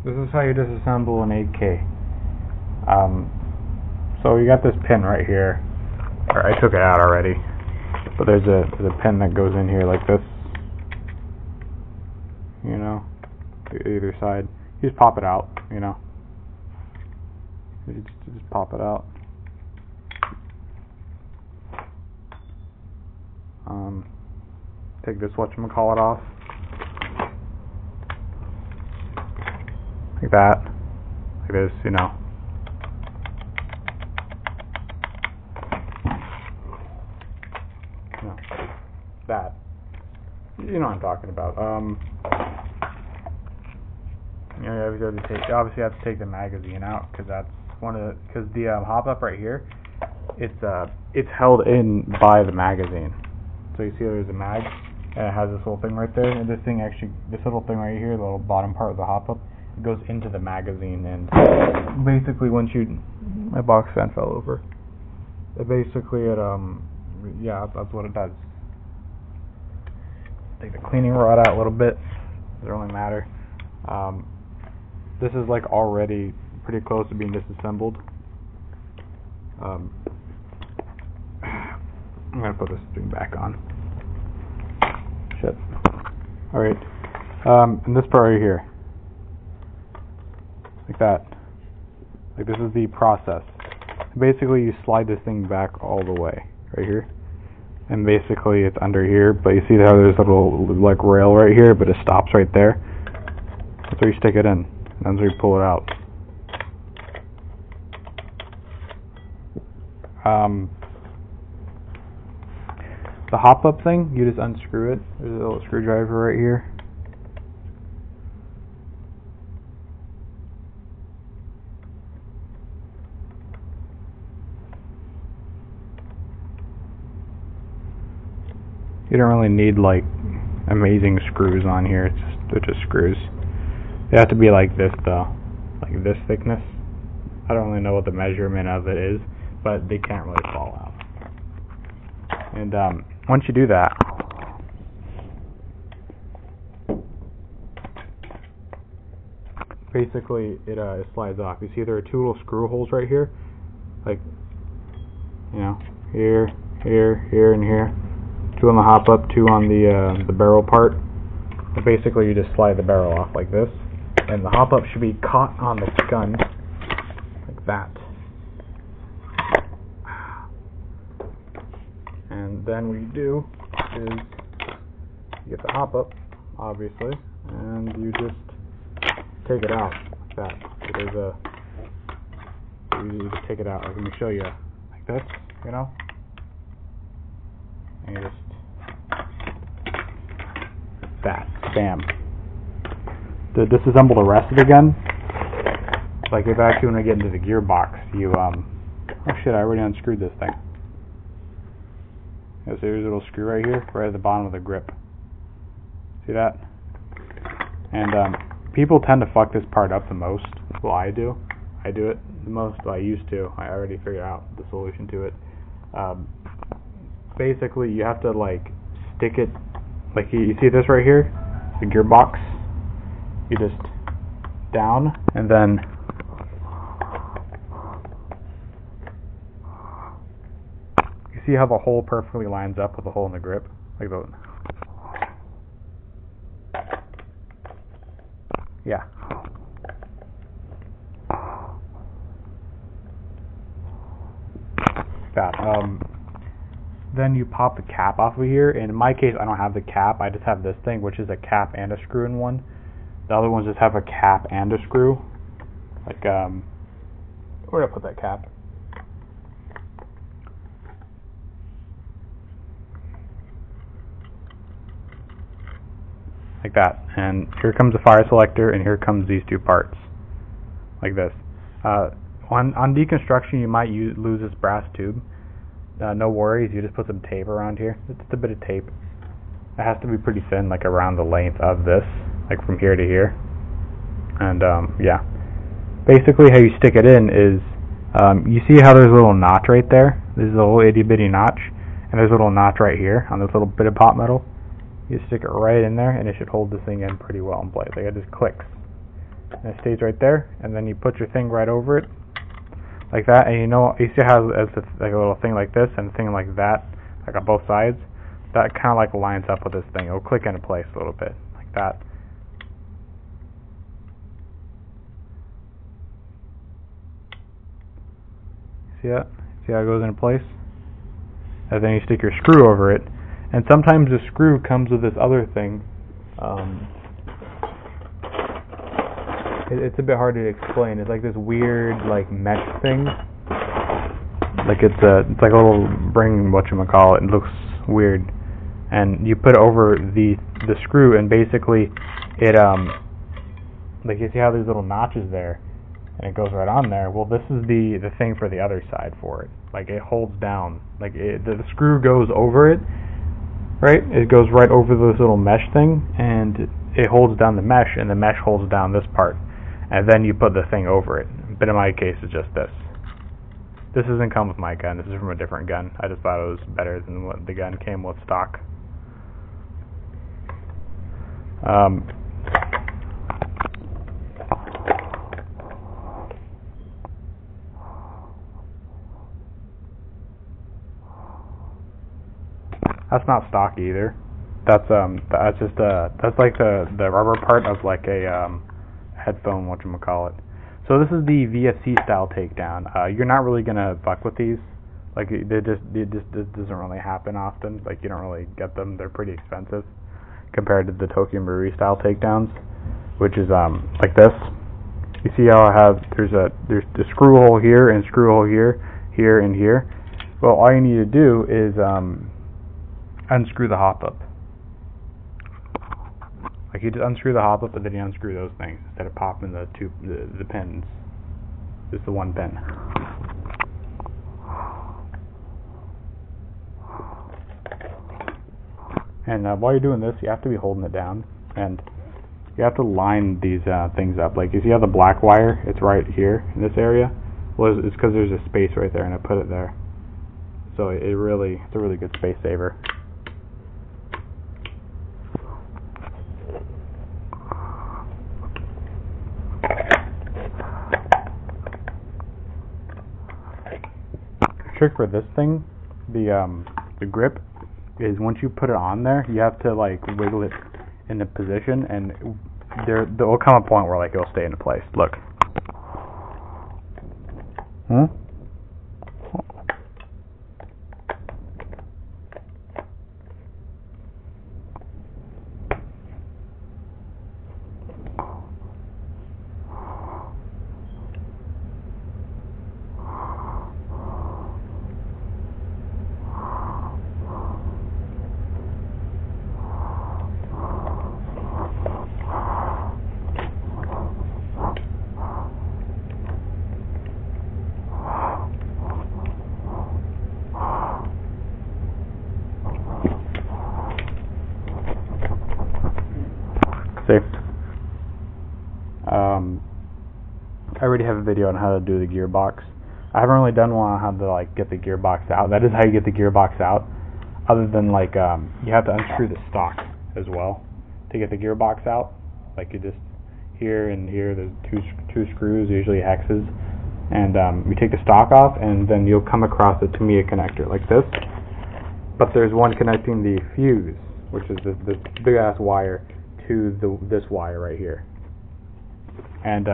This is how you disassemble an 8K. So you got this pin right here. I took it out already, but there's a pin that goes in here like this. You know, either side. You just pop it out. You know, you just pop it out. Take this whatchamacallit off. Like that. Like this, you know. No. That. You know what I'm talking about. You know, you obviously have to take the magazine out, because that's because the hop up right here, it's held in by the magazine. So you see there's a mag, and it has this little thing right there, and this little thing right here, the little bottom part of the hop up, it goes into the magazine, and basically my box fan fell over. Yeah, that's what it does. Take the cleaning rod out a little bit. Doesn't really matter. This is like already pretty close to being disassembled. I'm gonna put this thing back on. Shit. Alright. And this part right here. Like that. Like, this is the process. Basically, you slide this thing back all the way. Right here. And basically, it's under here. But you see how there's a little, like, rail right here, but it stops right there. That's where you stick it in. And that's where you pull it out. The hop-up thing, you just unscrew it. There's a little screwdriver right here. You don't really need like amazing screws on here. They're just screws. They have to be like this though, like this thickness. I don't really know what the measurement of it is, but they can't really fall out. And once you do that, basically it slides off. You see there are two little screw holes right here, like, you know, here, here, and here. Two on the hop up, two on the barrel part. And basically you just slide the barrel off like this, and the hop up should be caught on the gun like that. And then what you do is you get the hop up, obviously, and you just take it out like that. So you just take it out. Let me show you like this, you know, and you just that, bam. To disassemble the rest of it again, like if actually when I get into the gearbox, you oh shit, I already unscrewed this thing. So there's a little screw right here, right at the bottom of the grip. See that? And people tend to fuck this part up the most. Well, I do. I do it the most. Well, I used to. I already figured out the solution to it. Basically, you have to like stick it. Like you see this right here, the gearbox. You just down, and then you see how the hole perfectly lines up with the hole in the grip, like the. Yeah. That. Then you pop the cap off of here, and in my case I don't have the cap, I just have this thing, which is a cap and a screw in one. The other ones just have a cap and a screw. Like, where did I put that cap? Like that. And here comes the fire selector, and here comes these two parts. Like this. On deconstruction, you might lose this brass tube. No worries, you just put some tape around here. It's just a bit of tape. It has to be pretty thin, like around the length of this, like from here to here. And yeah, basically how you stick it in is, you see how there's a little notch right there? This is a little itty bitty notch, and there's a little notch right here on this little bit of pot metal. You stick it right in there, and it should hold this thing in pretty well in place. Like, it just clicks. and it stays right there, and then you put your thing right over it, like that, and you see how it's like a little thing like this and a thing like that, like on both sides? That kind of like lines up with this thing. It'll click into place a little bit, like that. See that? See how it goes into place? And then you stick your screw over it, and sometimes the screw comes with this other thing. It's a bit hard to explain. It's like this weird like mesh thing. Like it's like a little ring, whatchamacallit. It looks weird. And you put it over the screw, and basically it like you see how there's little notches there, and it goes right on there. Well, this is the thing for the other side for it. Like it holds down. Like the screw goes over it, right? It goes right over this little mesh thing, and it holds down the mesh, and the mesh holds down this part. And then you put the thing over it. But in my case, it's just this. This doesn't come with my gun. This is from a different gun. I just thought it was better than what the gun came with stock. That's not stock either. That's just that's like the rubber part of like a headphone, whatchamacallit. So this is the VSC style takedown. You're not really gonna fuck with these. Like it just doesn't really happen often. Like you don't really get them. They're pretty expensive compared to the Tokyo Marui style takedowns, which is like this. You see how I have there's the screw hole here and screw hole here, here and here. Well, all you need to do is unscrew the hop up. Like you just unscrew the hop up, and then you unscrew those things instead of popping the pins. Just the one pin. And while you're doing this, you have to be holding it down, and you have to line these things up. Like you see how the black wire, it's right here in this area. Well, it's because there's a space right there, and I put it there. So it's a really good space saver. Trick for this thing, the grip, is once you put it on there, you have to like wiggle it into position, and there will come a point where like it'll stay into place. Look. I already have a video on how to do the gearbox. I haven't really done one on how to like get the gearbox out. That is how you get the gearbox out. Other than like you have to unscrew the stock as well to get the gearbox out. Like you just here and here, there's two screws, usually hexes, and you take the stock off, and then you'll come across a Tamiya connector like this. But there's one connecting the fuse, which is this big ass wire, to this wire right here. And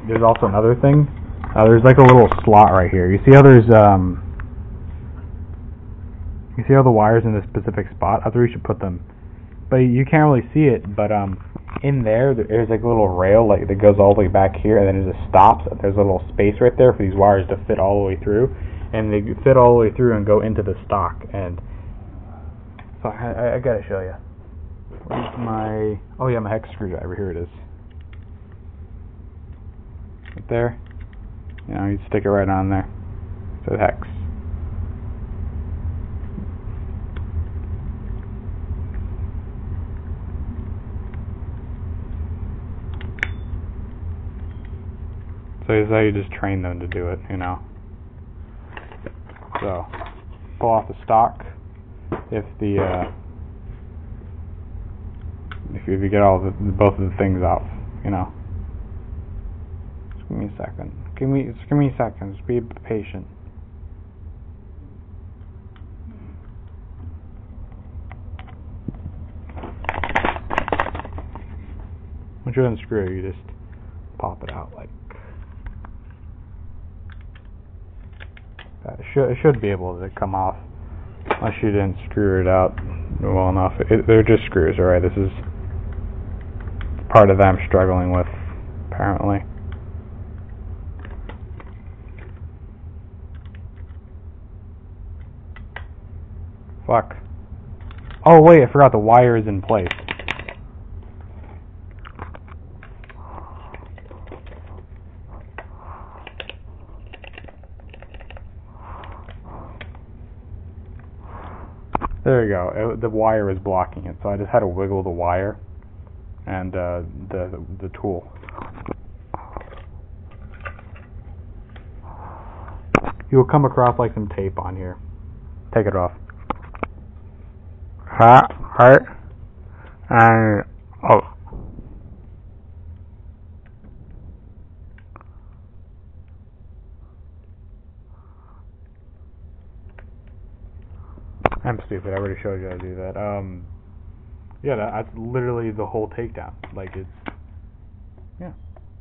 there's also another thing. There's like a little slot right here. You see how there's you see how the wires in this specific spot? That's where you should put them. But you can't really see it. But in there's like a little rail like that goes all the way back here, and then it just stops. There's a little space right there for these wires to fit all the way through, and they fit all the way through and go into the stock. And so I gotta show you. Where's my? Oh yeah, my hex screwdriver. Here it is. Right there. You know, you stick it right on there. So hex. So it's how you just train them to do it, you know. So pull off the stock if you get all both of the things off, you know. me a second. Give me a second. Just be patient. Once you unscrew it, you just pop it out like that. It should be able to come off unless you didn't screw it out well enough. They're just screws, alright? This is part of that I'm struggling with, apparently. Fuck. Oh wait, I forgot the wire is in place. There you go. The wire was blocking it, so I just had to wiggle the wire and the tool. You will come across like some tape on here. Take it off. Right. And oh. I'm stupid. I already showed you how to do that. Yeah, that's literally the whole takedown. Like it's, yeah,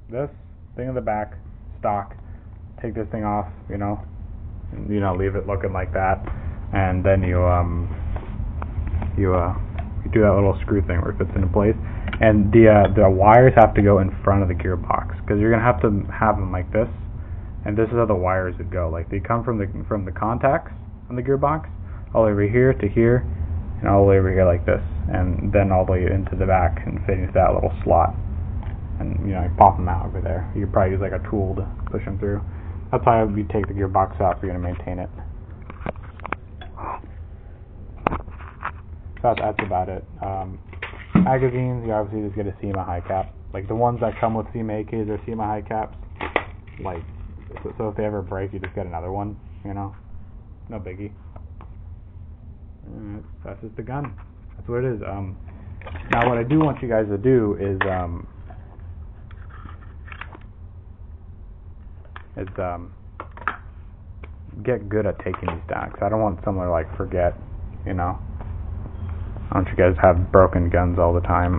this thing in the back, stock. Take this thing off, you know, leave it looking like that, and then you do that little screw thing where it fits into place, and the wires have to go in front of the gearbox because you're gonna have to have them like this, and this is how the wires would go. Like they come from the contacts on the gearbox all over here to here, and all the way over here like this, and then all the way into the back and fit into that little slot, and you pop them out over there. You could probably use like a tool to push them through. That's how you take the gearbox out if you're going to maintain it. So that's about it. Magazines, you obviously just get a SEMA high cap. Like the ones that come with SEMA AKs or SEMA high caps. Like, so if they ever break, you just get another one, No biggie. And that's just the gun. That's what it is. Now what I do want you guys to do is get good at taking these down, because I don't want someone to like forget, I don't want you guys to have broken guns all the time.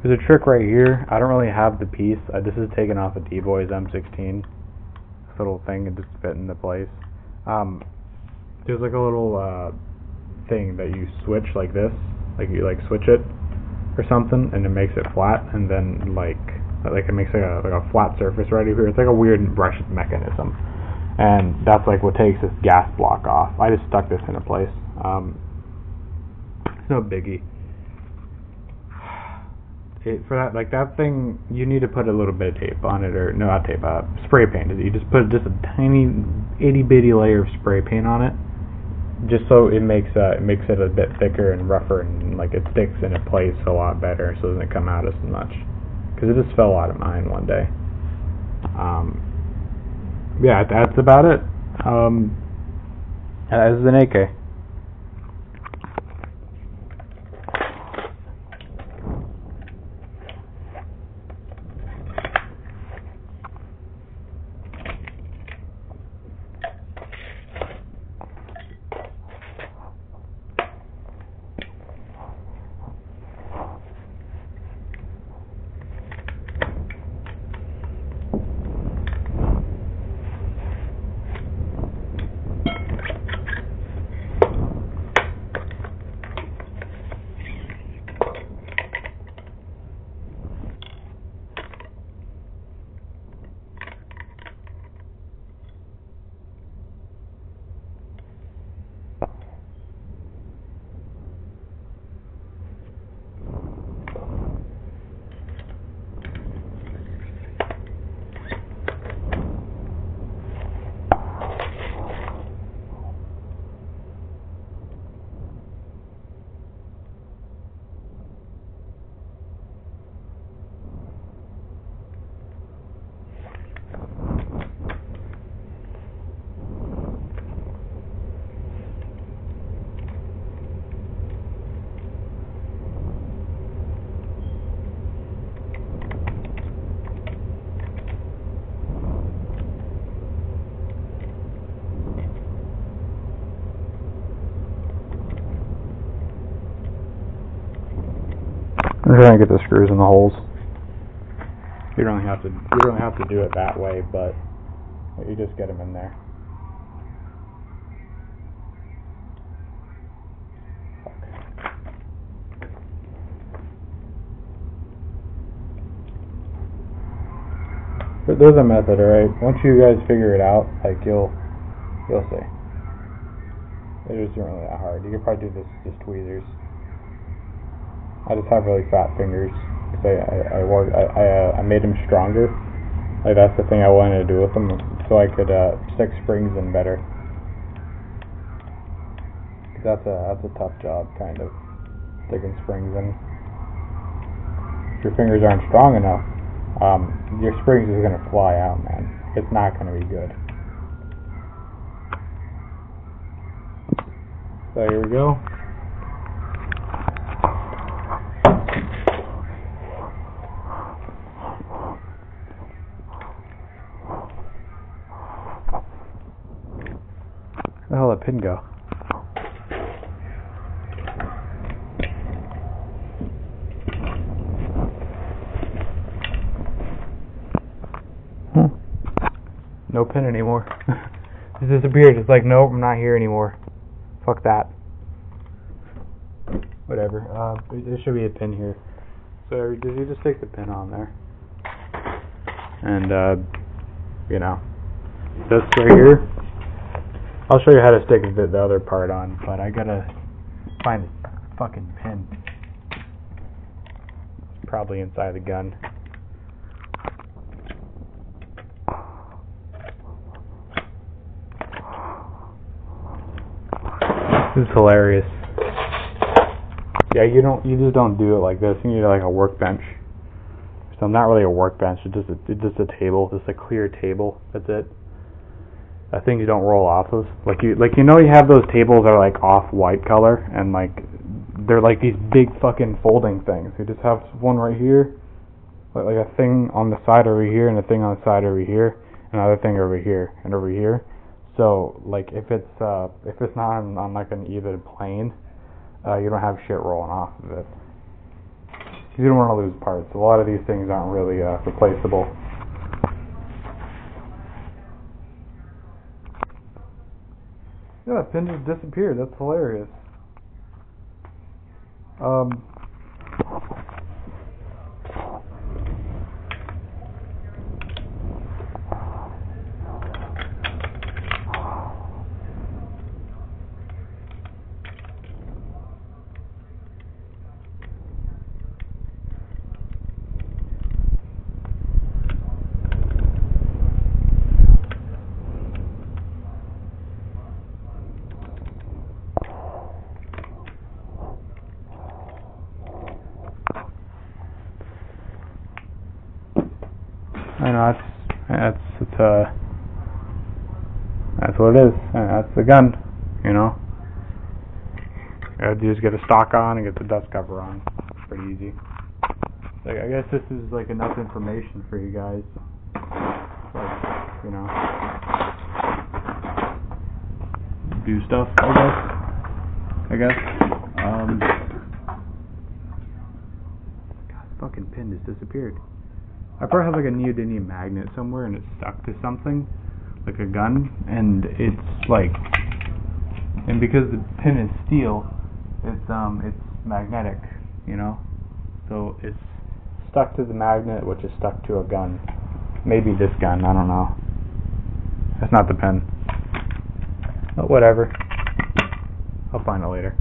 There's a trick right here. I don't really have the piece. This is taken off a D-Boy's M16. This little thing, it just fit into place. There's like a little thing that you switch like this, like you like switch it or something, and it makes it flat, and then like it makes like a flat surface right over here. It's like a weird brush mechanism, and that's like what takes this gas block off. I just stuck this into place. It's no biggie. For that, like that thing, you need to put a little bit of tape on it, or no, not tape, spray paint. You just put just a tiny itty bitty layer of spray paint on it, just so it makes it a bit thicker and rougher, and like it sticks into place a lot better, so it doesn't come out as much. Because it just fell out of mine one day. Yeah, that's about it. This is an AK. I'm trying to get the screws in the holes. You don't have to do it that way, but you just get them in there. But there's a method, alright? Once you guys figure it out, like you'll see. It isn't really that hard. You could probably do this with just tweezers. I just have really fat fingers because I made them stronger. Like that's the thing I wanted to do with them, so I could stick springs in better. That's a tough job, kind of sticking springs in. If your fingers aren't strong enough, your springs is gonna fly out, man. It's not gonna be good. So here we go. Where the hell did that pin go? No pin anymore. It disappeared. It's like, nope, I'm not here anymore. Fuck that. Whatever. There should be a pin here. So you just stick the pin on there. And, you know, this right here. I'll show you how to stick the other part on, but I gotta find the fucking pin. It's probably inside the gun. This is hilarious. Yeah, you just don't do it like this. You need like a workbench. So not really a workbench. It's just a table, just a clear table. That's it. Things you don't roll off of. Like you have those tables that are like off-white color, and like they're like these big fucking folding things. You just have one right here, like a thing on the side over here, and a thing on the side over here, another thing over here, and over here. So like if it's not on like an even plane, you don't have shit rolling off of it. You don't want to lose parts. A lot of these things aren't really replaceable. Yeah, that pin just disappeared. That's hilarious. I know that's what it is. That's the gun, you know. You just get a stock on and get the dust cover on. It's pretty easy. Like, I guess this is like enough information for you guys. Like, you know, do stuff. I guess. God, the fucking pin just disappeared. I probably have like a neodymium magnet somewhere and it's stuck to something, like a gun, and it's like, and because the pin is steel, it's magnetic, you know, so it's stuck to the magnet, which is stuck to a gun. Maybe this gun, I don't know. That's not the pin. But whatever. I'll find it later.